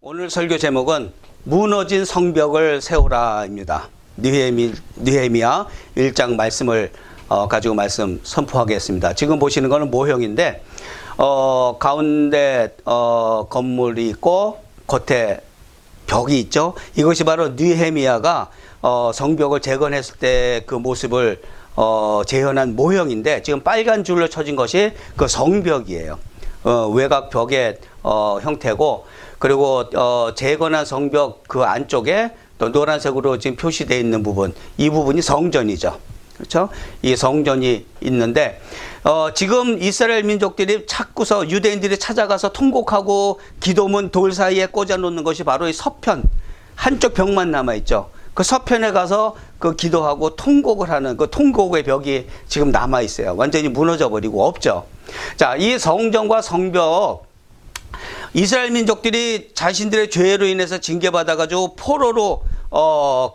오늘 설교 제목은 무너진 성벽을 세우라입니다. 느헤미야 1장 말씀을 가지고 말씀 선포하겠습니다. 지금 보시는 것은 모형인데 가운데 건물이 있고 겉에 벽이 있죠. 이것이 바로 느헤미야가 성벽을 재건했을 때 그 모습을 재현한 모형인데, 지금 빨간 줄로 쳐진 것이 그 성벽이에요. 외곽 벽의 형태고, 그리고 재건한 성벽 그 안쪽에 또 노란색으로 지금 표시되어 있는 부분, 이 부분이 성전이죠. 그렇죠? 이 성전이 있는데 지금 이스라엘 민족들이 찾고서 유대인들이 찾아가서 통곡하고 기도문 돌 사이에 꽂아 놓는 것이 바로 이 서편, 한쪽 벽만 남아 있죠. 그 서편에 가서 그 기도하고 통곡을 하는 그 통곡의 벽이 지금 남아 있어요. 완전히 무너져 버리고 없죠. 자, 이 성전과 성벽, 이스라엘 민족들이 자신들의 죄로 인해서 징계받아가지고 포로로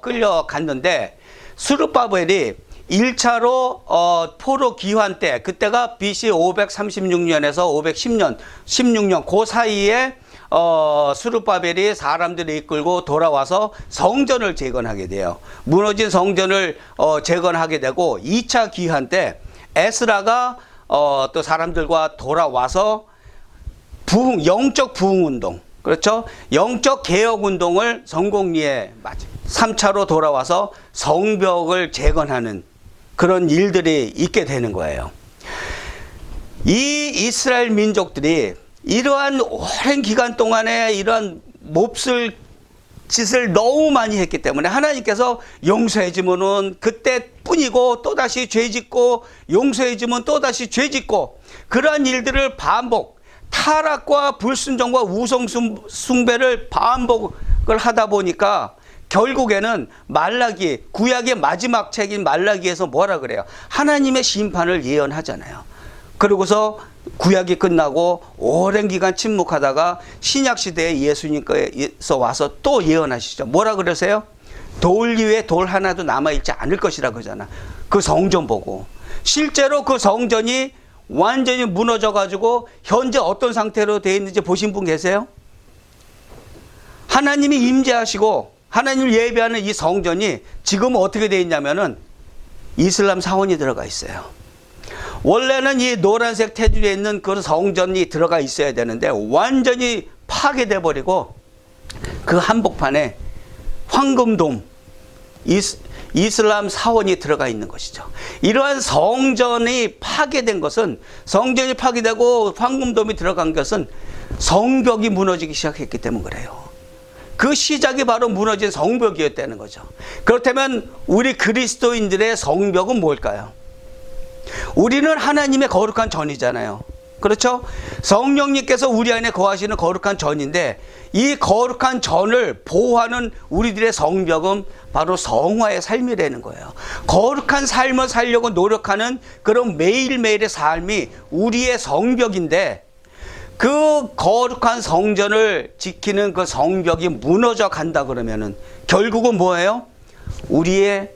끌려갔는데, 스룹바벨이 1차로 포로 귀환 때, 그때가 BC 536년에서 510년, 16년 그 사이에 스룹바벨이 사람들을 이끌고 돌아와서 성전을 재건하게 돼요. 무너진 성전을 재건하게 되고, 2차 귀환 때 에스라가 또 사람들과 돌아와서 영적 부흥운동, 그렇죠? 영적 개혁운동을 성공리에 맞아. 3차로 돌아와서 성벽을 재건하는 그런 일들이 있게 되는 거예요. 이 이스라엘 민족들이 이러한 오랜 기간 동안에 이러한 몹쓸 짓을 너무 많이 했기 때문에 하나님께서 용서해주면은 그때뿐이고 또다시 죄짓고, 용서해주면 또다시 죄짓고, 그러한 일들을 반복, 타락과 불순종과 우상숭배를 반복을 하다 보니까 결국에는 말라기, 구약의 마지막 책인 말라기에서 뭐라 그래요? 하나님의 심판을 예언하잖아요. 그러고서 구약이 끝나고 오랜 기간 침묵하다가 신약시대에 예수님께서 와서 또 예언하시죠. 뭐라 그러세요? 돌 위에 돌 하나도 남아있지 않을 것이라 그러잖아. 그 성전 보고. 실제로 그 성전이 완전히 무너져가지고 현재 어떤 상태로 되어 있는지 보신 분 계세요? 하나님이 임재하시고 하나님을 예배하는 이 성전이 지금 어떻게 되어 있냐면은 이슬람 사원이 들어가 있어요. 원래는 이 노란색 테두리에 있는 그 성전이 들어가 있어야 되는데 완전히 파괴돼 버리고 그 한복판에 황금돔, 이슬람 사원이 들어가 있는 것이죠. 이러한 성전이 파괴된 것은, 성전이 파괴되고 황금돔이 들어간 것은 성벽이 무너지기 시작했기 때문에 그래요. 그 시작이 바로 무너진 성벽이었다는 거죠. 그렇다면 우리 그리스도인들의 성벽은 뭘까요? 우리는 하나님의 거룩한 전이잖아요. 그렇죠? 성령님께서 우리 안에 거하시는 거룩한 전인데, 이 거룩한 전을 보호하는 우리들의 성벽은 바로 성화의 삶이라는 거예요. 거룩한 삶을 살려고 노력하는 그런 매일매일의 삶이 우리의 성벽인데, 그 거룩한 성전을 지키는 그 성벽이 무너져 간다 그러면은 결국은 뭐예요? 우리의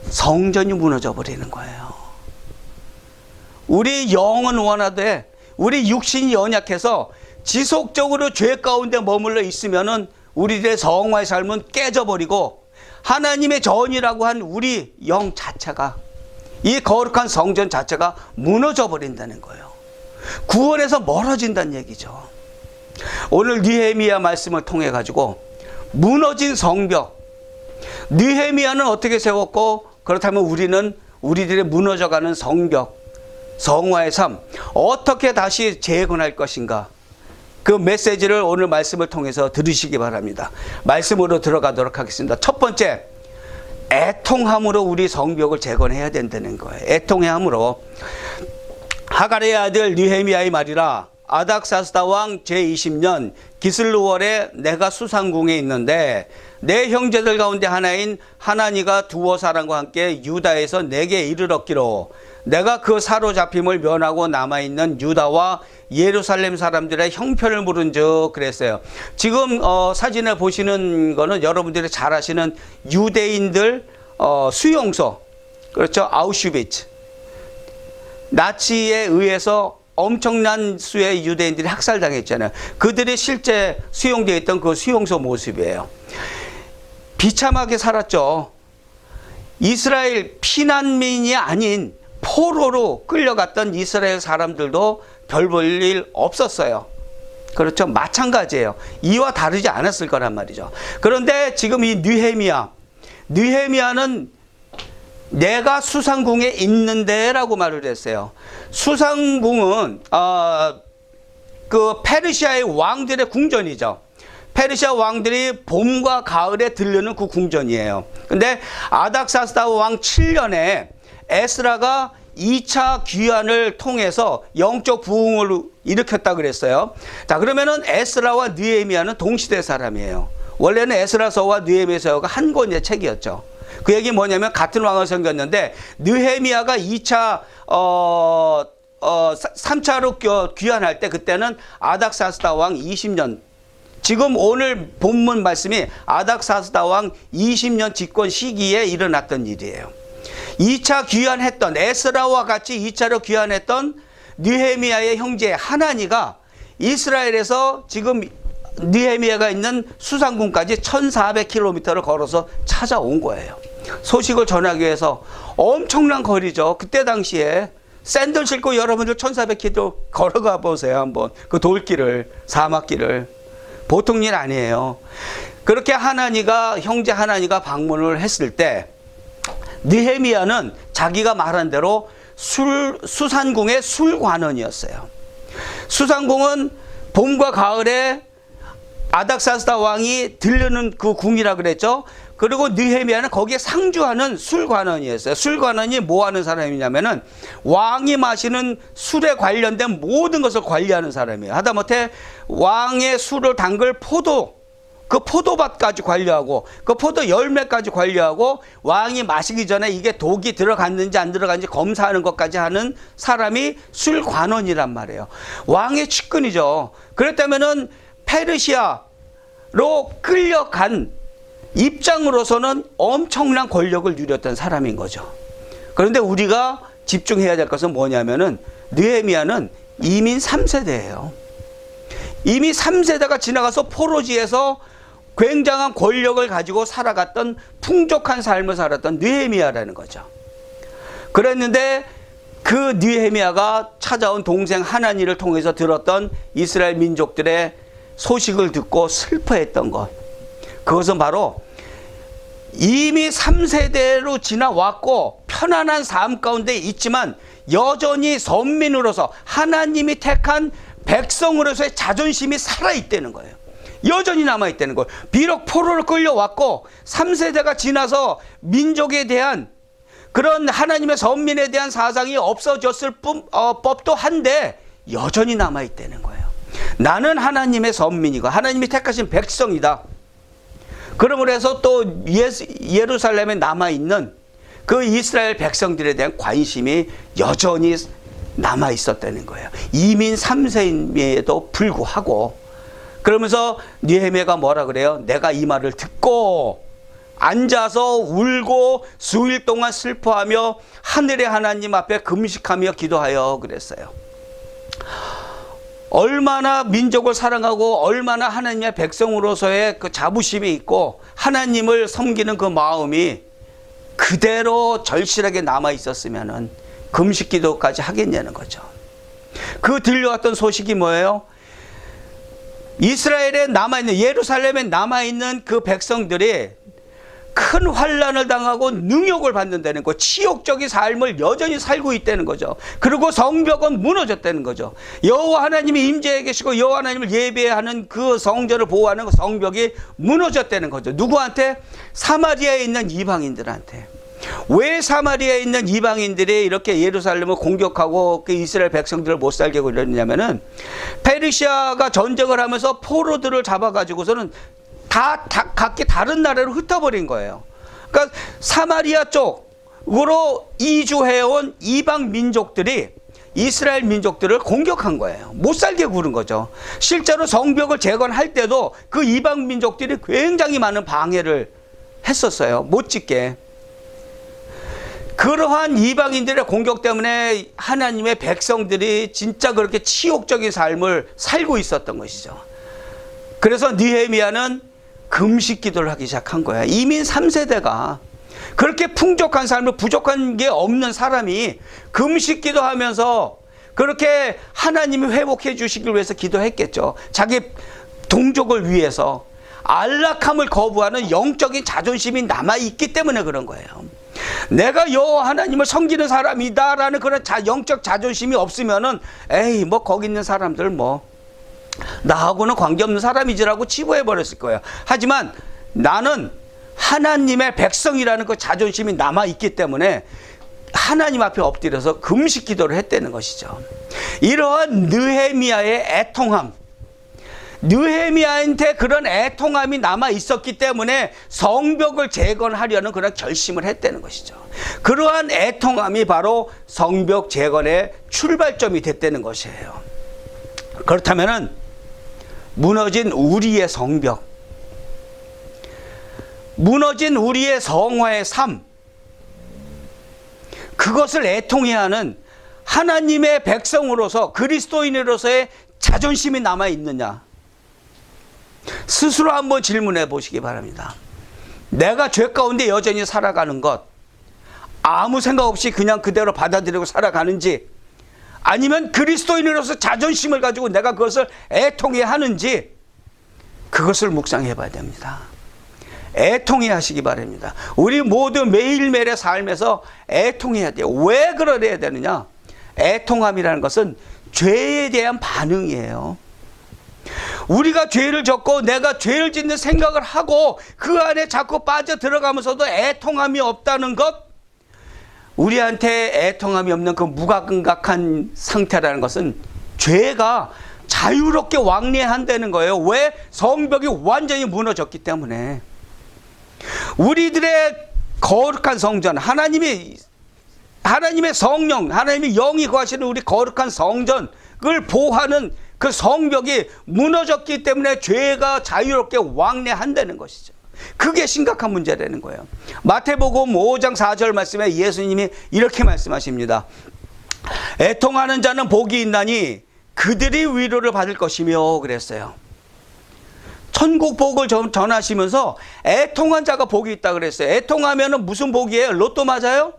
성전이 무너져 버리는 거예요. 우리 영은 원하되 우리 육신이 연약해서 지속적으로 죄 가운데 머물러 있으면은 우리들의 성화의 삶은 깨져버리고 하나님의 전이라고 한 우리 영 자체가, 이 거룩한 성전 자체가 무너져 버린다는 거예요. 구원에서 멀어진다는 얘기죠. 오늘 느헤미야 말씀을 통해 가지고 무너진 성벽, 느헤미야는 어떻게 세웠고, 그렇다면 우리는 우리들의 무너져가는 성벽, 성화의 삶, 어떻게 다시 재건할 것인가, 그 메시지를 오늘 말씀을 통해서 들으시기 바랍니다. 말씀으로 들어가도록 하겠습니다. 첫 번째, 애통함으로 우리 성벽을 재건해야 된다는 거예요. 애통함으로. 하갈의 아들 느헤미야의 말이라. 아닥사스다 왕 제20년 기슬루월에 내가 수상궁에 있는데 내 형제들 가운데 하나인 하나니가 두어 사람과 함께 유다에서 내게 이르렀기로 내가 그 사로잡힘을 면하고 남아있는 유다와 예루살렘 사람들의 형편을 물은즉 그랬어요. 지금 사진에 보시는 거는 여러분들이 잘 아시는 유대인들 수용소, 그렇죠? 아우슈비츠. 나치에 의해서 엄청난 수의 유대인들이 학살당했잖아요. 그들이 실제 수용되어 있던 그 수용소 모습이에요. 비참하게 살았죠. 이스라엘 피난민이 아닌 포로로 끌려갔던 이스라엘 사람들도 별 볼 일 없었어요. 그렇죠. 마찬가지예요. 이와 다르지 않았을 거란 말이죠. 그런데 지금 이 느헤미야는 내가 수상궁에 있는데 라고 말을 했어요. 수상궁은 그 페르시아의 왕들의 궁전이죠. 페르시아 왕들이 봄과 가을에 들르는 그 궁전이에요. 근데 아닥사스다 왕 7년에 에스라가 2차 귀환을 통해서 영적 부흥을 일으켰다 그랬어요. 자, 그러면은 에스라와 느헤미야는 동시대 사람이에요. 원래는 에스라서와 느헤미야서가 한 권의 책이었죠. 그 얘기 뭐냐면 같은 왕을 섬겼는데 느헤미야가 2차 3차로 귀환할 때 그때는 아닥사스다 왕 20년, 지금 오늘 본문 말씀이 아닥사스다 왕 20년 집권 시기에 일어났던 일이에요. 2차 귀환했던 에스라와 같이 2차로 귀환했던 느헤미야의 형제 하나니가 이스라엘에서 지금 느헤미야가 있는 수상궁까지 1400km를 걸어서 찾아온 거예요. 소식을 전하기 위해서. 엄청난 거리죠. 그때 당시에 샌들 신고 여러분들 1400km 걸어가 보세요. 한번 그 돌길을, 사막길을. 보통 일 아니에요. 그렇게 형제 하나니가 방문을 했을 때 느헤미야는 자기가 말한 대로 수산궁의 술관원이었어요. 수산궁은 봄과 가을에 아닥사스다 왕이 들르는 그 궁이라 그랬죠. 그리고 느헤미야는 거기에 상주하는 술관원이었어요. 술관원이 뭐 하는 사람이냐면은 왕이 마시는 술에 관련된 모든 것을 관리하는 사람이에요. 하다못해 왕의 술을 담글 그 포도밭까지 관리하고 그 포도 열매까지 관리하고 왕이 마시기 전에 이게 독이 들어갔는지 안 들어갔는지 검사하는 것까지 하는 사람이 술관원이란 말이에요. 왕의 측근이죠. 그렇다면은 페르시아로 끌려간 입장으로서는 엄청난 권력을 누렸던 사람인 거죠. 그런데 우리가 집중해야 될 것은 뭐냐면은 느헤미야는 이민 3세대예요. 이미 3세대가 지나가서 포로지에서 굉장한 권력을 가지고 살아갔던 풍족한 삶을 살았던 느헤미야라는 거죠. 그랬는데 그 느헤미야가 찾아온 동생 하나니를 통해서 들었던 이스라엘 민족들의 소식을 듣고 슬퍼했던 것, 그것은 바로 이미 3세대로 지나왔고 편안한 삶 가운데 있지만 여전히 선민으로서 하나님이 택한 백성으로서의 자존심이 살아있다는 거예요. 여전히 남아있다는 거예요. 비록 포로를 끌려왔고 3세대가 지나서 민족에 대한 그런 하나님의 선민에 대한 사상이 없어졌을 법도 한데 여전히 남아있다는 거예요. 나는 하나님의 선민이고 하나님이 택하신 백성이다. 그러므로 해서 또 예루살렘에 남아있는 그 이스라엘 백성들에 대한 관심이 여전히 남아있었다는 거예요. 이민 3세임에도 불구하고. 그러면서 느헤미야가 뭐라 그래요? 내가 이 말을 듣고 앉아서 울고 수일 동안 슬퍼하며 하늘의 하나님 앞에 금식하며 기도하여 그랬어요. 얼마나 민족을 사랑하고 얼마나 하나님의 백성으로서의 그 자부심이 있고 하나님을 섬기는 그 마음이 그대로 절실하게 남아 있었으면은 금식 기도까지 하겠냐는 거죠. 그 들려왔던 소식이 뭐예요? 이스라엘에 남아있는, 예루살렘에 남아있는 그 백성들이 큰 환난을 당하고 능욕을 받는다는 거, 치욕적인 삶을 여전히 살고 있다는 거죠. 그리고 성벽은 무너졌다는 거죠. 여호와 하나님이 임재해 계시고 여호와 하나님을 예배하는 그 성전을 보호하는 그 성벽이 무너졌다는 거죠. 누구한테? 사마리아에 있는 이방인들한테. 왜 사마리아에 있는 이방인들이 이렇게 예루살렘을 공격하고 그 이스라엘 백성들을 못 살게 하고 이러냐면은 페르시아가 전쟁을 하면서 포로들을 잡아가지고서는 다 각기 다른 나라로 흩어버린 거예요. 그러니까 사마리아 쪽으로 이주해온 이방 민족들이 이스라엘 민족들을 공격한 거예요. 못 살게 구른 거죠. 실제로 성벽을 재건할 때도 그 이방 민족들이 굉장히 많은 방해를 했었어요. 못 짓게. 그러한 이방인들의 공격 때문에 하나님의 백성들이 진짜 그렇게 치욕적인 삶을 살고 있었던 것이죠. 그래서 느헤미야는 금식 기도를 하기 시작한 거야. 이민 3세대가 그렇게 풍족한 삶을, 부족한 게 없는 사람이 금식 기도하면서 그렇게 하나님이 회복해 주시길 위해서 기도했겠죠. 자기 동족을 위해서. 안락함을 거부하는 영적인 자존심이 남아있기 때문에 그런 거예요. 내가 여호와 하나님을 섬기는 사람이다라는 그런 영적 자존심이 없으면은 에이 뭐 거기 있는 사람들 뭐 나하고는 관계없는 사람이지라고 치부해 버렸을 거예요. 하지만 나는 하나님의 백성이라는 그 자존심이 남아있기 때문에 하나님 앞에 엎드려서 금식 기도를 했다는 것이죠. 이러한 느헤미야의 애통함, 느헤미야한테 그런 애통함이 남아 있었기 때문에 성벽을 재건하려는 그런 결심을 했다는 것이죠. 그러한 애통함이 바로 성벽 재건의 출발점이 됐다는 것이에요. 그렇다면은 무너진 우리의 성벽, 무너진 우리의 성화의 삶, 그것을 애통해야 하는 하나님의 백성으로서 그리스도인으로서의 자존심이 남아 있느냐? 스스로 한번 질문해 보시기 바랍니다. 내가 죄 가운데 여전히 살아가는 것, 아무 생각 없이 그냥 그대로 받아들이고 살아가는지, 아니면 그리스도인으로서 자존심을 가지고 내가 그것을 애통해 하는지, 그것을 묵상해 봐야 됩니다. 애통해 하시기 바랍니다. 우리 모두 매일매일의 삶에서 애통해야 돼요. 왜 그러려야 되느냐? 애통함이라는 것은 죄에 대한 반응이에요. 우리가 죄를 졌고 내가 죄를 짓는 생각을 하고 그 안에 자꾸 빠져 들어가면서도 애통함이 없다는 것, 우리한테 애통함이 없는 그 무감각한 상태라는 것은 죄가 자유롭게 왕래한다는 거예요. 왜? 성벽이 완전히 무너졌기 때문에. 우리들의 거룩한 성전, 하나님의 성령, 하나님의 영이 거하시는 우리 거룩한 성전을 보호하는 그 성벽이 무너졌기 때문에 죄가 자유롭게 왕래한다는 것이죠. 그게 심각한 문제라는 거예요. 마태복음 5장 4절 말씀에 예수님이 이렇게 말씀하십니다. 애통하는 자는 복이 있나니 그들이 위로를 받을 것이며 그랬어요. 천국 복을 전하시면서 애통한 자가 복이 있다 그랬어요. 애통하면 무슨 복이에요? 로또 맞아요?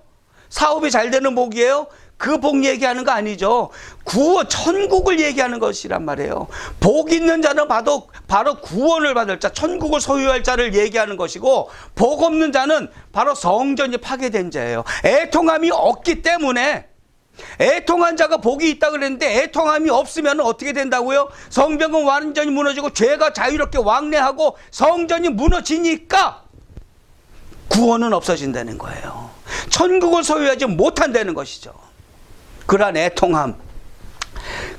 사업이 잘 되는 복이에요? 그 복 얘기하는 거 아니죠. 구원, 천국을 얘기하는 것이란 말이에요. 복 있는 자는 바로 구원을 받을 자, 천국을 소유할 자를 얘기하는 것이고, 복 없는 자는 바로 성전이 파괴된 자예요. 애통함이 없기 때문에, 애통한 자가 복이 있다 그랬는데 애통함이 없으면 어떻게 된다고요? 성벽은 완전히 무너지고 죄가 자유롭게 왕래하고 성전이 무너지니까 구원은 없어진다는 거예요. 천국을 소유하지 못한다는 것이죠. 그러한 애통함,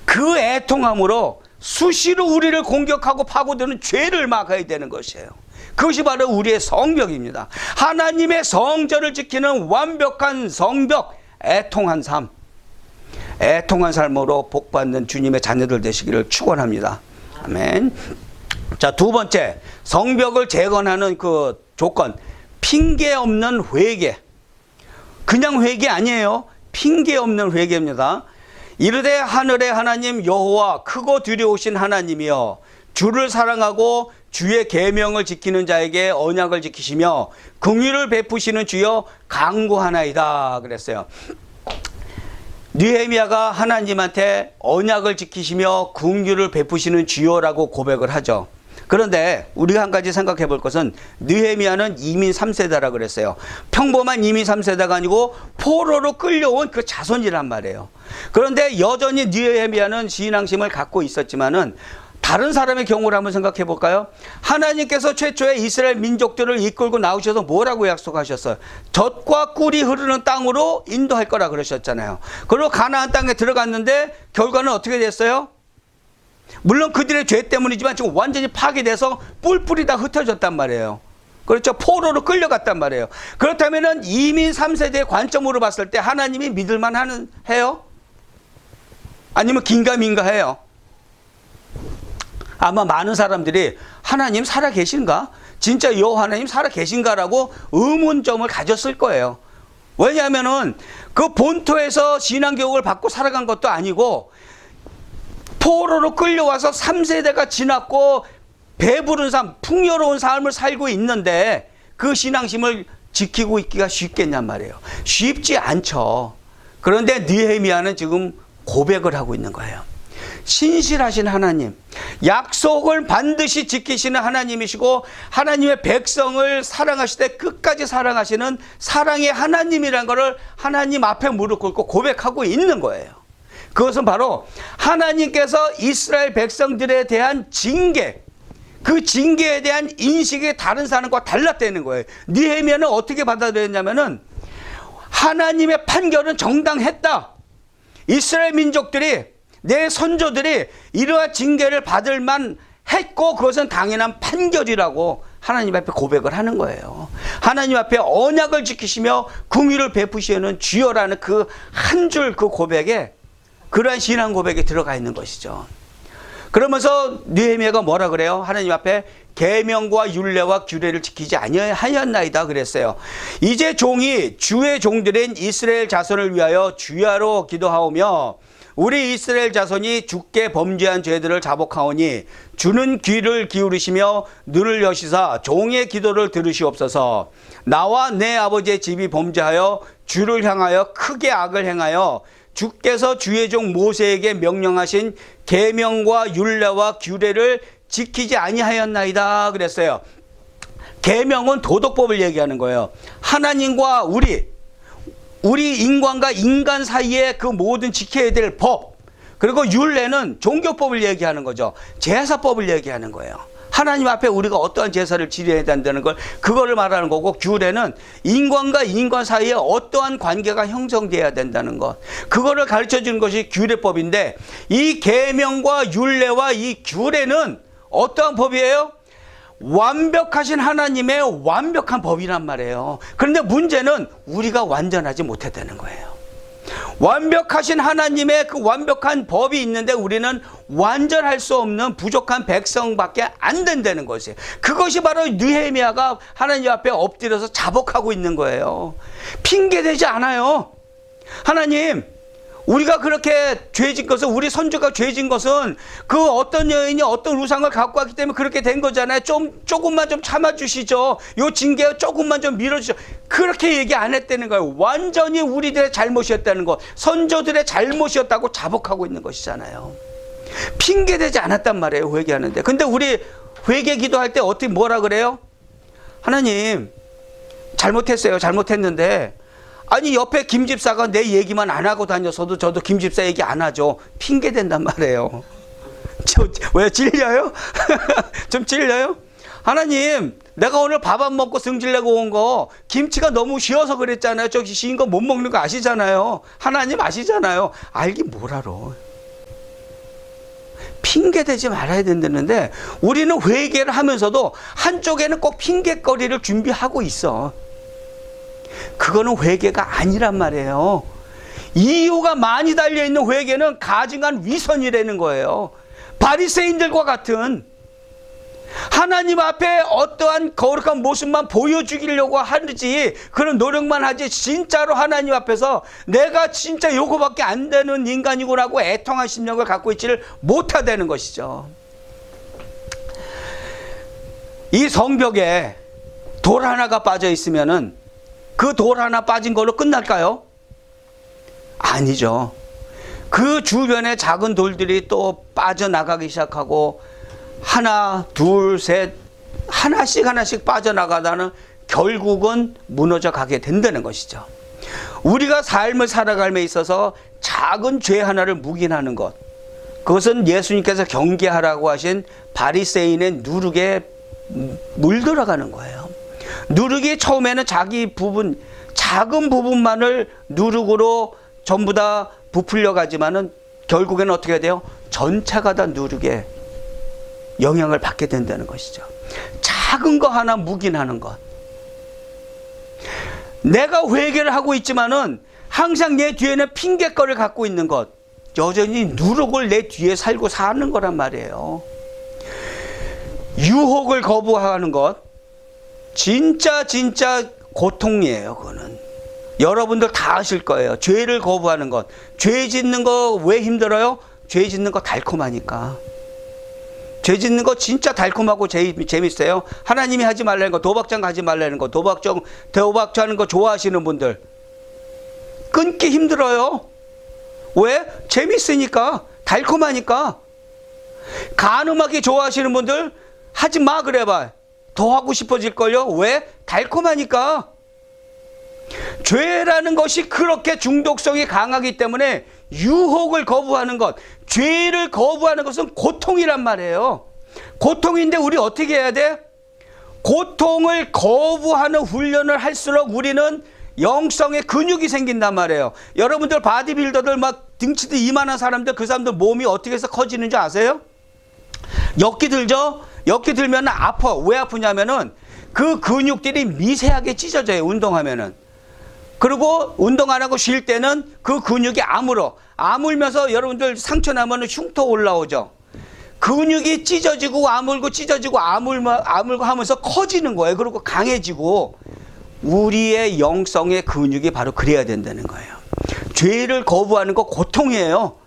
그 애통함으로 수시로 우리를 공격하고 파고드는 죄를 막아야 되는 것이에요. 그것이 바로 우리의 성벽입니다. 하나님의 성전을 지키는 완벽한 성벽, 애통한 삶, 애통한 삶으로 복받는 주님의 자녀들 되시기를 축원합니다. 아멘. 자, 두 번째, 성벽을 재건하는 그 조건, 핑계 없는 회개. 그냥 회개 아니에요. 핑계 없는 회개입니다. 이르되 하늘의 하나님 여호와 크고 두려우신 하나님이여, 주를 사랑하고 주의 계명을 지키는 자에게 언약을 지키시며 긍휼을 베푸시는 주여 간구하나이다 그랬어요. 느헤미야가 하나님한테 언약을 지키시며 긍휼을 베푸시는 주여라고 고백을 하죠. 그런데 우리가 한 가지 생각해 볼 것은 느헤미야는 이민 3세대라 그랬어요. 평범한 이민 3세대가 아니고 포로로 끌려온 그 자손이란 말이에요. 그런데 여전히 느헤미야는 신앙심을 갖고 있었지만은 다른 사람의 경우를 한번 생각해 볼까요? 하나님께서 최초에 이스라엘 민족들을 이끌고 나오셔서 뭐라고 약속하셨어요? 젖과 꿀이 흐르는 땅으로 인도할 거라 그러셨잖아요. 그리고 가나안 땅에 들어갔는데 결과는 어떻게 됐어요? 물론 그들의 죄 때문이지만 지금 완전히 파괴돼서 뿔뿔이 다 흩어졌단 말이에요. 그렇죠? 포로로 끌려갔단 말이에요. 그렇다면 이민 3세대의 관점으로 봤을 때 하나님이 믿을만 해요? 아니면 긴가민가해요? 아마 많은 사람들이 하나님 살아 계신가? 진짜 여호와 하나님 살아 계신가라고 의문점을 가졌을 거예요. 왜냐하면은 그 본토에서 신앙교육을 받고 살아간 것도 아니고 포로로 끌려와서 3세대가 지났고 배부른 삶, 풍요로운 삶을 살고 있는데 그 신앙심을 지키고 있기가 쉽겠냔 말이에요. 쉽지 않죠. 그런데 느헤미야는 지금 고백을 하고 있는 거예요. 신실하신 하나님, 약속을 반드시 지키시는 하나님이시고 하나님의 백성을 사랑하실 때 끝까지 사랑하시는 사랑의 하나님이라는 것을 하나님 앞에 무릎 꿇고 고백하고 있는 거예요. 그것은 바로 하나님께서 이스라엘 백성들에 대한 징계, 그 징계에 대한 인식이 다른 사람과 달랐다는 거예요. 느헤미야는 어떻게 받아들였냐면은 하나님의 판결은 정당했다. 이스라엘 민족들이, 내 선조들이 이러한 징계를 받을 만 했고 그것은 당연한 판결이라고 하나님 앞에 고백을 하는 거예요. 하나님 앞에 언약을 지키시며 긍휼을 베푸시는 주여라는 그 한 줄 그 고백에 그러한 신앙 고백이 들어가 있는 것이죠. 그러면서 느헤미야가 뭐라 그래요? 하나님 앞에 계명과 율례와 규례를 지키지 아니하였나이다 그랬어요. 이제 종이 주의 종들인 이스라엘 자손을 위하여 주야로 기도하오며 우리 이스라엘 자손이 주께 범죄한 죄들을 자복하오니 주는 귀를 기울이시며 눈을 여시사 종의 기도를 들으시옵소서. 나와 내 아버지의 집이 범죄하여 주를 향하여 크게 악을 행하여 주께서 주의 종 모세에게 명령하신 계명과 율례와 규례를 지키지 아니하였나이다 그랬어요. 계명은 도덕법을 얘기하는 거예요. 하나님과 우리 인간과 인간 사이에 그 모든 지켜야 될 법, 그리고 율례는 종교법을 얘기하는 거죠. 제사법을 얘기하는 거예요. 하나님 앞에 우리가 어떠한 제사를 지내야 된다는 걸, 그거를 말하는 거고, 규례는 인간과 인간 사이에 어떠한 관계가 형성돼야 된다는 것, 그거를 가르쳐 주는 것이 규례법인데, 이 계명과 율례와 이 규례는 어떠한 법이에요? 완벽하신 하나님의 완벽한 법이란 말이에요. 그런데 문제는 우리가 완전하지 못했다는 거예요. 완벽하신 하나님의 그 완벽한 법이 있는데 우리는 완전할 수 없는 부족한 백성밖에 안 된다는 것이에요. 그것이 바로 느헤미야가 하나님 앞에 엎드려서 자복하고 있는 거예요. 핑계대지 않아요. 하나님, 우리가 그렇게 죄진 것은, 우리 선조가 죄진 것은 그 어떤 여인이 어떤 우상을 갖고 왔기 때문에 그렇게 된 거잖아요. 조금만 좀 참아주시죠. 요 징계 조금만 좀 밀어주시죠. 그렇게 얘기 안 했다는 거예요. 완전히 우리들의 잘못이었다는 것, 선조들의 잘못이었다고 자복하고 있는 것이잖아요. 핑계대지 않았단 말이에요, 회개하는데. 근데 우리 회개 기도할 때 어떻게 뭐라 그래요? 하나님, 잘못했어요. 잘못했는데 아니 옆에 김 집사가 내 얘기만 안 하고 다녔어도 저도 김 집사 얘기 안 하죠. 핑계 댄단 말이에요. 왜 찔려요? 좀 찔려요? 하나님, 내가 오늘 밥 안 먹고 승질내고 온 거 김치가 너무 쉬어서 그랬잖아요. 저기 쉬인 거 못 먹는 거 아시잖아요. 하나님 아시잖아요. 알긴 뭘 알아. 핑계 대지 말아야 된다는데 우리는 회개를 하면서도 한쪽에는 꼭 핑계거리를 준비하고 있어. 그거는 회개가 아니란 말이에요. 이유가 많이 달려있는 회개는 가증한 위선이라는 거예요. 바리새인들과 같은 하나님 앞에 어떠한 거룩한 모습만 보여주기려고 하지, 그런 노력만 하지, 진짜로 하나님 앞에서 내가 진짜 요거밖에 안 되는 인간이구나고 애통한 심령을 갖고 있지를 못하다는 것이죠. 이 성벽에 돌 하나가 빠져 있으면은 그 돌 하나 빠진 걸로 끝날까요? 아니죠. 그 주변에 작은 돌들이 또 빠져나가기 시작하고 하나, 둘, 셋, 하나씩 빠져나가다는 결국은 무너져 가게 된다는 것이죠. 우리가 삶을 살아감에 있어서 작은 죄 하나를 묵인하는 것, 그것은 예수님께서 경계하라고 하신 바리새인의 누룩에 물들어가는 거예요. 누룩이 처음에는 자기 부분, 작은 부분만을 누룩으로 전부 다 부풀려 가지만은 결국에는 어떻게 돼요? 전체가 다 누룩에 영향을 받게 된다는 것이죠. 작은 거 하나 묵인하는 것. 내가 회개를 하고 있지만은 항상 내 뒤에는 핑계거리를 갖고 있는 것. 여전히 누룩을 내 뒤에 살고 사는 거란 말이에요. 유혹을 거부하는 것. 진짜 고통이에요. 그거는 여러분들 다 아실 거예요. 죄를 거부하는 것. 죄 짓는 거 왜 힘들어요? 죄 짓는 거 달콤하니까. 죄 짓는 거 진짜 달콤하고 재밌어요. 하나님이 하지 말라는 거, 도박장 가지 말라는 거, 도박하는 거 좋아하시는 분들 끊기 힘들어요. 왜? 재밌으니까, 달콤하니까. 간음하기 좋아하시는 분들 하지 마 그래봐. 더 하고 싶어질걸요. 왜? 달콤하니까. 죄라는 것이 그렇게 중독성이 강하기 때문에 유혹을 거부하는 것, 죄를 거부하는 것은 고통이란 말이에요. 고통인데 우리 어떻게 해야 돼? 고통을 거부하는 훈련을 할수록 우리는 영성의 근육이 생긴단 말이에요. 여러분들 바디빌더들 막 등치도 이만한 사람들, 그 사람들 몸이 어떻게 해서 커지는 줄 아세요? 역기 들죠? 역기 들면 아파. 왜 아프냐면은 그 근육들이 미세하게 찢어져요, 운동하면은. 그리고 운동 안 하고 쉴 때는 그 근육이 아물어. 아물면서 여러분들 상처 나면 흉터 올라오죠. 근육이 찢어지고 아물고 찢어지고 아물고 하면서 커지는 거예요. 그리고 강해지고. 우리의 영성의 근육이 바로 그래야 된다는 거예요. 죄를 거부하는 거 고통이에요.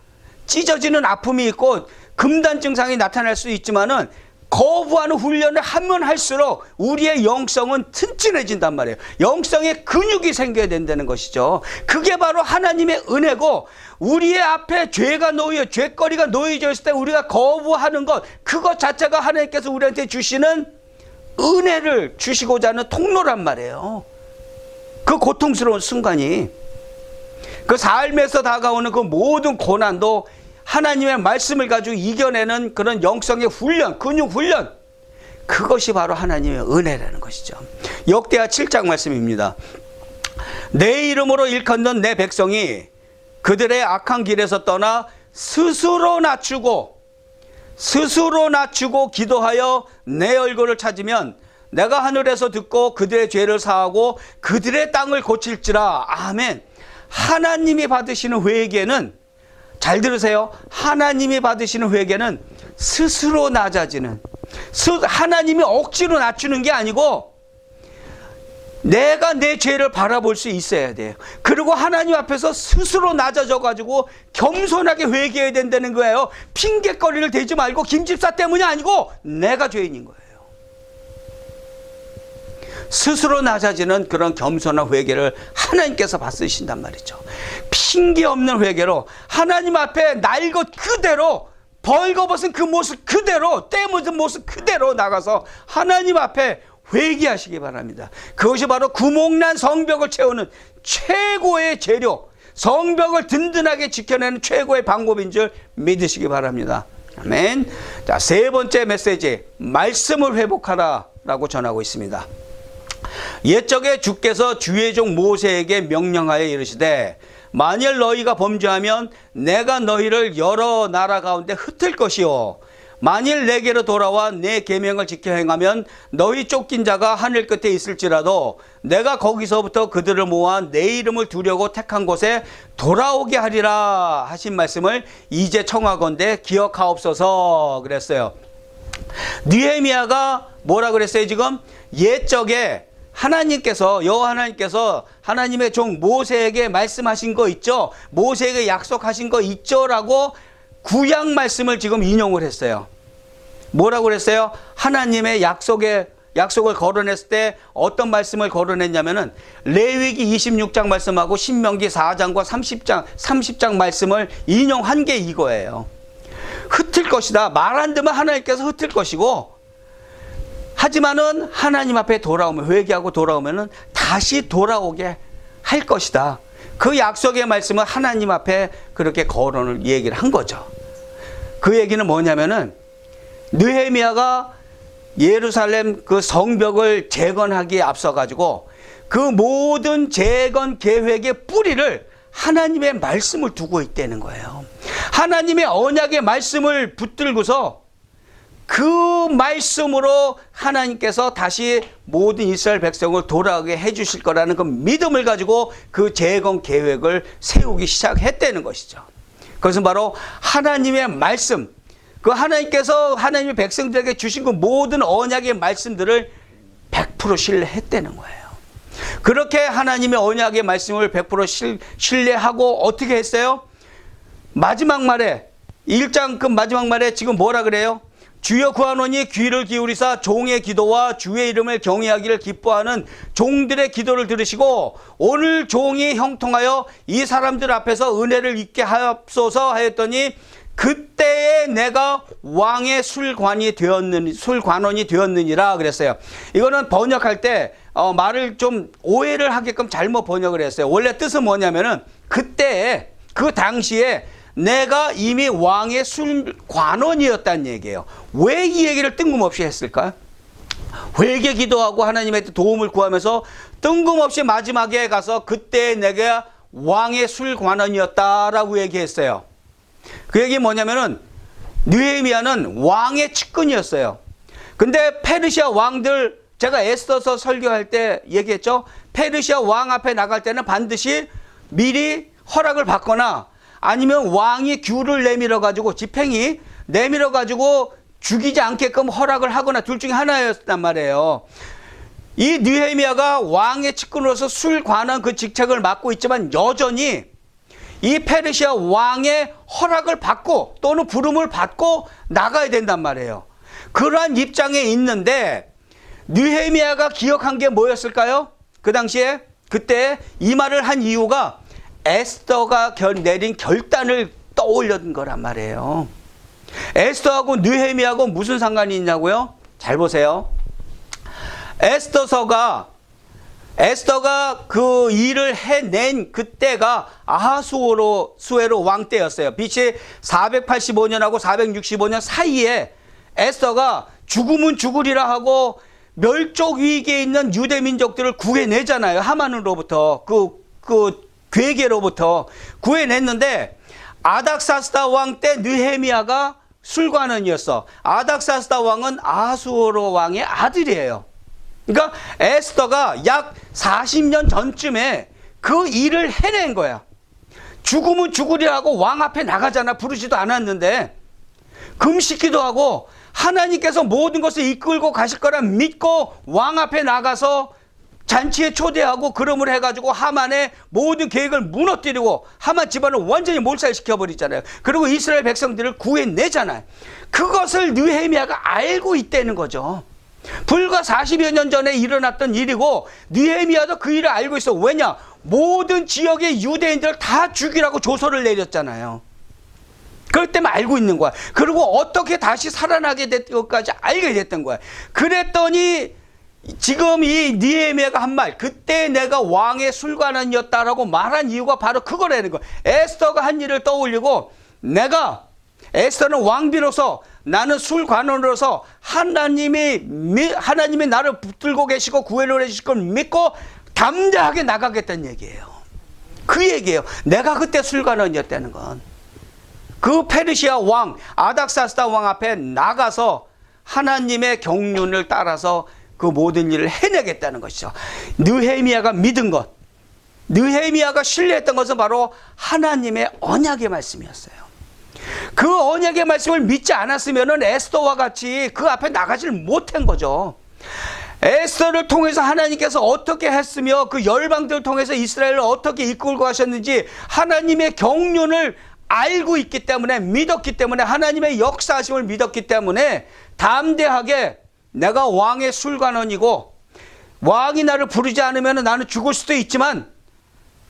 찢어지는 아픔이 있고 금단 증상이 나타날 수 있지만은 거부하는 훈련을 하면 할수록 우리의 영성은 튼튼해진단 말이에요. 영성의 근육이 생겨야 된다는 것이죠. 그게 바로 하나님의 은혜고, 우리의 앞에 죄거리가 놓여져 있을 때 우리가 거부하는 것, 그것 자체가 하나님께서 우리한테 주시는 은혜를 주시고자 하는 통로란 말이에요. 그 고통스러운 순간이, 그 삶에서 다가오는 그 모든 고난도 하나님의 말씀을 가지고 이겨내는 그런 영성의 훈련, 근육 훈련, 그것이 바로 하나님의 은혜라는 것이죠. 역대하 7장 말씀입니다. 내 이름으로 일컫는 내 백성이 그들의 악한 길에서 떠나 스스로 낮추고 기도하여 내 얼굴을 찾으면 내가 하늘에서 듣고 그들의 죄를 사하고 그들의 땅을 고칠지라. 아멘. 하나님이 받으시는 회개는, 잘 들으세요. 하나님이 받으시는 회개는 스스로 낮아지는, 하나님이 억지로 낮추는 게 아니고 내가 내 죄를 바라볼 수 있어야 돼요. 그리고 하나님 앞에서 스스로 낮아져 가지고 겸손하게 회개해야 된다는 거예요. 핑계거리를 대지 말고 김집사 때문이 아니고 내가 죄인인 거예요. 스스로 낮아지는 그런 겸손한 회개를 하나님께서 받으신단 말이죠. 핑계 없는 회개로 하나님 앞에 날 것 그대로, 벌거벗은 그 모습 그대로, 때 묻은 모습 그대로 나가서 하나님 앞에 회개하시기 바랍니다. 그것이 바로 구멍난 성벽을 채우는 최고의 재료, 성벽을 든든하게 지켜내는 최고의 방법인 줄 믿으시기 바랍니다. 아멘. 자, 세 번째 메시지, 말씀을 회복하라 라고 전하고 있습니다. 옛적에 주께서 주의 종 모세에게 명령하여 이르시되 만일 너희가 범죄하면 내가 너희를 여러 나라 가운데 흩을 것이요 만일 내게로 돌아와 내 계명을 지켜 행하면 너희 쫓긴 자가 하늘 끝에 있을지라도 내가 거기서부터 그들을 모아 내 이름을 두려고 택한 곳에 돌아오게 하리라 하신 말씀을 이제 청하건대 기억하옵소서 그랬어요. 느헤미야가 뭐라 그랬어요? 지금 옛적에 여호와 하나님께서 하나님의 종 모세에게 말씀하신 거 있죠? 모세에게 약속하신 거 있죠? 라고 구약 말씀을 지금 인용을 했어요. 뭐라고 그랬어요? 하나님의 약속을 거론했을 때 어떤 말씀을 거론했냐면은 레위기 26장 말씀하고 신명기 4장과 30장 말씀을 인용한 게 이거예요. 흩을 것이다. 말 안 듣면 하나님께서 흩을 것이고, 하지만은 하나님 앞에 돌아오면, 회개하고 돌아오면은 다시 돌아오게 할 것이다. 그 약속의 말씀은 하나님 앞에 그렇게 거론을 얘기를 한 거죠. 그 얘기는 뭐냐면은 느헤미야가 예루살렘 그 성벽을 재건하기에 앞서 가지고 그 모든 재건 계획의 뿌리를 하나님의 말씀을 두고 있다는 거예요. 하나님의 언약의 말씀을 붙들고서 그 말씀으로 하나님께서 다시 모든 이스라엘 백성을 돌아오게 해주실 거라는 그 믿음을 가지고 그 재건 계획을 세우기 시작했다는 것이죠. 그것은 바로 하나님의 말씀, 그 하나님께서 하나님의 백성들에게 주신 그 모든 언약의 말씀들을 100% 신뢰했다는 거예요. 그렇게 하나님의 언약의 말씀을 100% 신뢰하고 어떻게 했어요? 마지막 말에 1장 그 마지막 말에 지금 뭐라 그래요? 주여 구하노니 귀를 기울이사 종의 기도와 주의 이름을 경외하기를 기뻐하는 종들의 기도를 들으시고 오늘 종이 형통하여 이 사람들 앞에서 은혜를 입게 하옵소서 하였더니 그때에 내가 왕의 술관원이 되었느니라 그랬어요. 이거는 번역할 때 말을 좀 오해를 하게끔 잘못 번역을 했어요. 원래 뜻은 뭐냐면은 그때에 그 당시에 내가 이미 왕의 술관원이었다는 얘기예요. 왜 이 얘기를 뜬금없이 했을까? 회개 기도하고 하나님의 도움을 구하면서 뜬금없이 마지막에 가서 그때 내가 왕의 술관원이었다라고 얘기했어요. 그 얘기 뭐냐면은 느헤미야는 왕의 측근이었어요. 근데 페르시아 왕들, 제가 에스더서 설교할 때 얘기했죠. 페르시아 왕 앞에 나갈 때는 반드시 미리 허락을 받거나 아니면 왕이 규를 내밀어 가지고 집행이 내밀어 가지고 죽이지 않게끔 허락을 하거나 둘 중에 하나였단 말이에요. 이 느헤미야가 왕의 측근으로서 술관원 그 직책을 맡고 있지만 여전히 이 페르시아 왕의 허락을 받고 또는 부름을 받고 나가야 된단 말이에요. 그러한 입장에 있는데 느헤미야가 기억한 게 뭐였을까요? 그 당시에 그때 이 말을 한 이유가 에스더가 내린 결단을 떠올렸던 거란 말이에요. 에스더하고 느헤미야하고 무슨 상관이 있냐고요? 잘 보세요. 에스더가 그 일을 해낸 그때가 아하수에로 왕 때였어요. BC 485년하고 465년 사이에 에스더가 죽으면 죽으리라 하고 멸족 위기에 있는 유대 민족들을 구해내잖아요. 하만으로부터 그 괴계로부터 구해냈는데 아닥사스다 왕 때 느헤미야가 술관원이었어. 아닥사스다 왕은 아하수에로 왕의 아들이에요. 그러니까 에스더가 약 40년 전쯤에 그 일을 해낸 거야. 죽으면 죽으리라고 왕 앞에 나가잖아. 부르지도 않았는데 금식기도 하고 하나님께서 모든 것을 이끌고 가실 거라 믿고 왕 앞에 나가서 잔치에 초대하고 그름을 해가지고 하만의 모든 계획을 무너뜨리고 하만 집안을 완전히 몰살시켜버리잖아요. 그리고 이스라엘 백성들을 구해내잖아요. 그것을 느헤미야가 알고 있다는 거죠. 불과 40여 년 전에 일어났던 일이고 느헤미야도 그 일을 알고 있어. 왜냐? 모든 지역의 유대인들을 다 죽이라고 조서를 내렸잖아요. 그럴 때만 알고 있는 거야. 그리고 어떻게 다시 살아나게 될 것까지 알게 됐던 거야. 그랬더니 지금 이 느헤미야가 한 말, 그때 내가 왕의 술관원이었다라고 말한 이유가 바로 그거라는 거야. 에스더가 한 일을 떠올리고 내가 에스더는 왕비로서 나는 술관원으로서 하나님이 나를 붙들고 계시고 구원을 해주실 걸 믿고 담대하게 나가겠다는 얘기예요. 그 얘기예요. 내가 그때 술관원이었다는 건. 그 페르시아 왕 아닥사스다 왕 앞에 나가서 하나님의 경륜을 따라서 그 모든 일을 해내겠다는 것이죠. 느헤미야가 믿은 것, 느헤미야가 신뢰했던 것은 바로 하나님의 언약의 말씀이었어요. 그 언약의 말씀을 믿지 않았으면 에스더와 같이 그 앞에 나가지를 못한 거죠. 에스더를 통해서 하나님께서 어떻게 했으며 그 열방들을 통해서 이스라엘을 어떻게 이끌고 가셨는지 하나님의 경륜을 알고 있기 때문에, 믿었기 때문에, 하나님의 역사하심을 믿었기 때문에 담대하게 내가 왕의 술관원이고 왕이 나를 부르지 않으면 나는 죽을 수도 있지만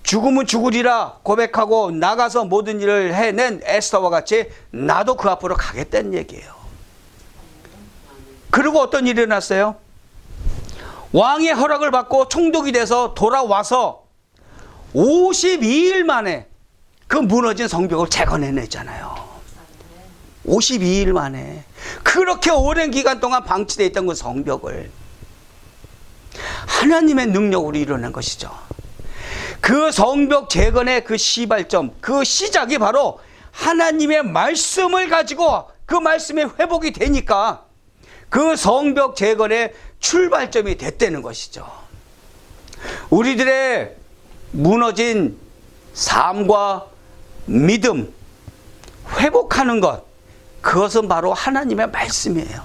죽으면 죽으리라 고백하고 나가서 모든 일을 해낸 에스더와 같이 나도 그 앞으로 가겠다는 얘기예요. 그리고 어떤 일이 일어났어요? 왕의 허락을 받고 총독이 돼서 돌아와서 52일 만에 그 무너진 성벽을 재건해내잖아요. 52일 만에. 그렇게 오랜 기간 동안 방치되어 있던 그 성벽을 하나님의 능력으로 이뤄낸 것이죠. 그 성벽 재건의 그 시발점, 그 시작이 바로 하나님의 말씀을 가지고 그 말씀이 회복이 되니까 그 성벽 재건의 출발점이 됐다는 것이죠. 우리들의 무너진 삶과 믿음, 회복하는 것, 그것은 바로 하나님의 말씀이에요.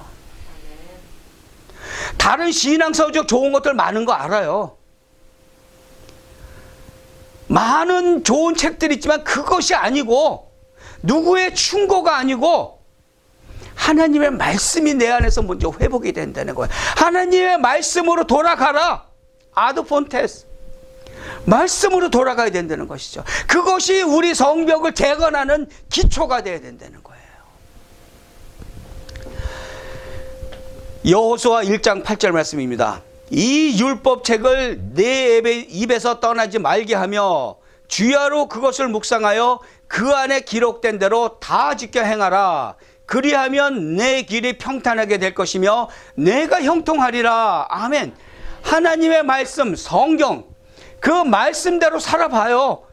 다른 신앙서적 좋은 것들 많은 거 알아요. 많은 좋은 책들이 있지만 그것이 아니고, 누구의 충고가 아니고 하나님의 말씀이 내 안에서 먼저 회복이 된다는 거예요. 하나님의 말씀으로 돌아가라. 아드폰테스. 말씀으로 돌아가야 된다는 것이죠. 그것이 우리 성벽을 재건하는 기초가 되어야 된다는 거예요. 여호수아 1장 8절 말씀입니다. 이 율법책을 내 입에서 떠나지 말게 하며 주야로 그것을 묵상하여 그 안에 기록된 대로 다 지켜 행하라. 그리하면 내 길이 평탄하게 될 것이며 내가 형통하리라. 아멘. 하나님의 말씀, 성경, 그 말씀대로 살아봐요.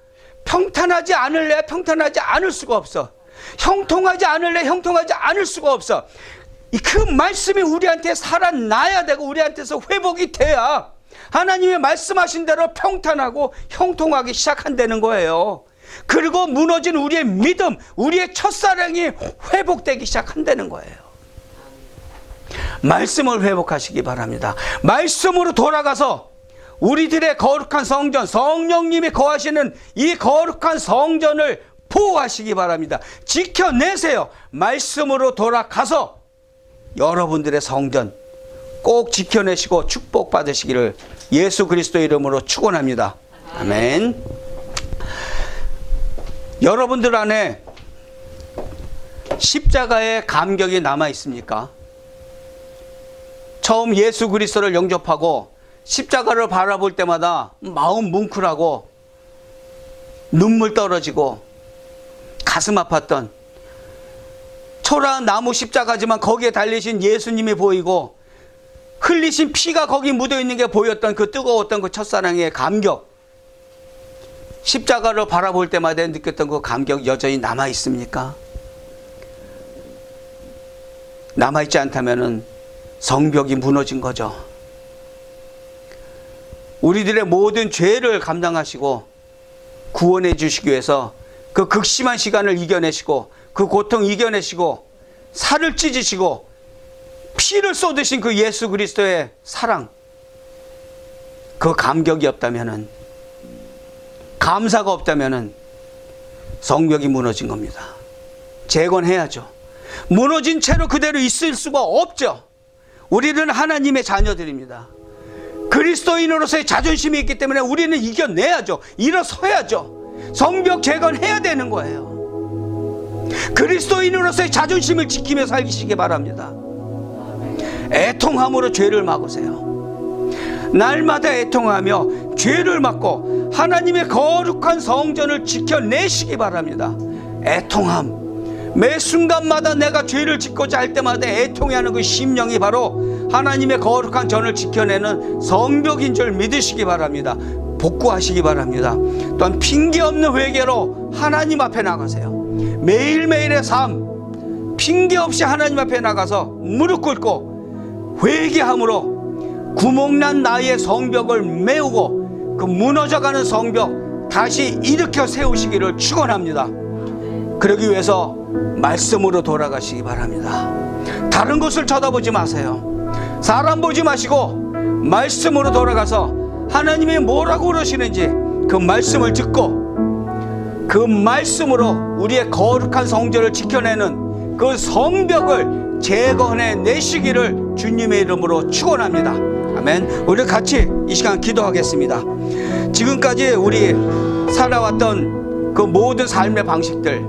평탄하지 않을래? 평탄하지 않을 수가 없어. 형통하지 않을래? 형통하지 않을 수가 없어. 그 말씀이 우리한테 살아나야 되고 우리한테서 회복이 돼야 하나님의 말씀하신 대로 평탄하고 형통하기 시작한다는 거예요. 그리고 무너진 우리의 믿음, 우리의 첫사랑이 회복되기 시작한다는 거예요. 말씀을 회복하시기 바랍니다. 말씀으로 돌아가서 우리들의 거룩한 성전, 성령님이 거하시는 이 거룩한 성전을 보호하시기 바랍니다. 지켜내세요. 말씀으로 돌아가서 여러분들의 성전 꼭 지켜내시고 축복받으시기를 예수 그리스도 이름으로 축원합니다. 아멘. 여러분들 안에 십자가의 감격이 남아 있습니까? 처음 예수 그리스도를 영접하고 십자가를 바라볼 때마다 마음 뭉클하고 눈물 떨어지고 가슴 아팠던 초라한 나무 십자가지만 거기에 달리신 예수님이 보이고 흘리신 피가 거기 묻어있는 게 보였던 그 뜨거웠던 그 첫사랑의 감격, 십자가를 바라볼 때마다 느꼈던 그 감격 여전히 남아있습니까? 남아있지 않다면 성벽이 무너진 거죠. 우리들의 모든 죄를 감당하시고 구원해 주시기 위해서 그 극심한 시간을 이겨내시고 그 고통 이겨내시고 살을 찢으시고 피를 쏟으신 그 예수 그리스도의 사랑, 그 감격이 없다면, 감사가 없다면 성벽이 무너진 겁니다. 재건해야죠. 무너진 채로 그대로 있을 수가 없죠. 우리는 하나님의 자녀들입니다. 그리스도인으로서의 자존심이 있기 때문에 우리는 이겨내야죠. 일어서야죠. 성벽 재건해야 되는 거예요. 그리스도인으로서의 자존심을 지키며 살기시기 바랍니다. 애통함으로 죄를 막으세요. 날마다 애통하며 죄를 막고 하나님의 거룩한 성전을 지켜내시기 바랍니다. 애통함, 매 순간마다 내가 죄를 짓고자 할 때마다 애통해하는 그 심령이 바로 하나님의 거룩한 전을 지켜내는 성벽인 줄 믿으시기 바랍니다. 복구하시기 바랍니다. 또한 핑계 없는 회개로 하나님 앞에 나가세요. 매일매일의 삶, 핑계 없이 하나님 앞에 나가서 무릎 꿇고 회개함으로 구멍난 나의 성벽을 메우고 그 무너져가는 성벽 다시 일으켜 세우시기를 축원합니다. 그러기 위해서 말씀으로 돌아가시기 바랍니다. 다른 것을 쳐다보지 마세요. 사람 보지 마시고 말씀으로 돌아가서 하나님이 뭐라고 그러시는지 그 말씀을 듣고 그 말씀으로 우리의 거룩한 성전을 지켜내는 그 성벽을 재건해 내시기를 주님의 이름으로 축원합니다. 아멘. 우리 같이 이 시간 기도하겠습니다. 지금까지 우리 살아왔던 그 모든 삶의 방식들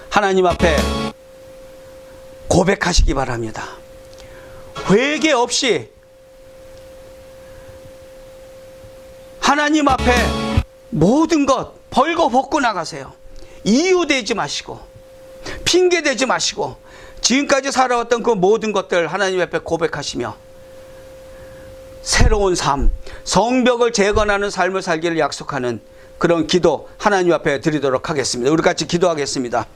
하나님 앞에 고백하시기 바랍니다. 회개 없이 하나님 앞에 모든 것 벌거벗고 나가세요. 이유 되지 마시고 핑계 대지 마시고 지금까지 살아왔던 그 모든 것들 하나님 앞에 고백하시며 새로운 삶, 성벽을 재건하는 삶을 살기를 약속하는 그런 기도 하나님 앞에 드리도록 하겠습니다. 우리 같이 기도하겠습니다.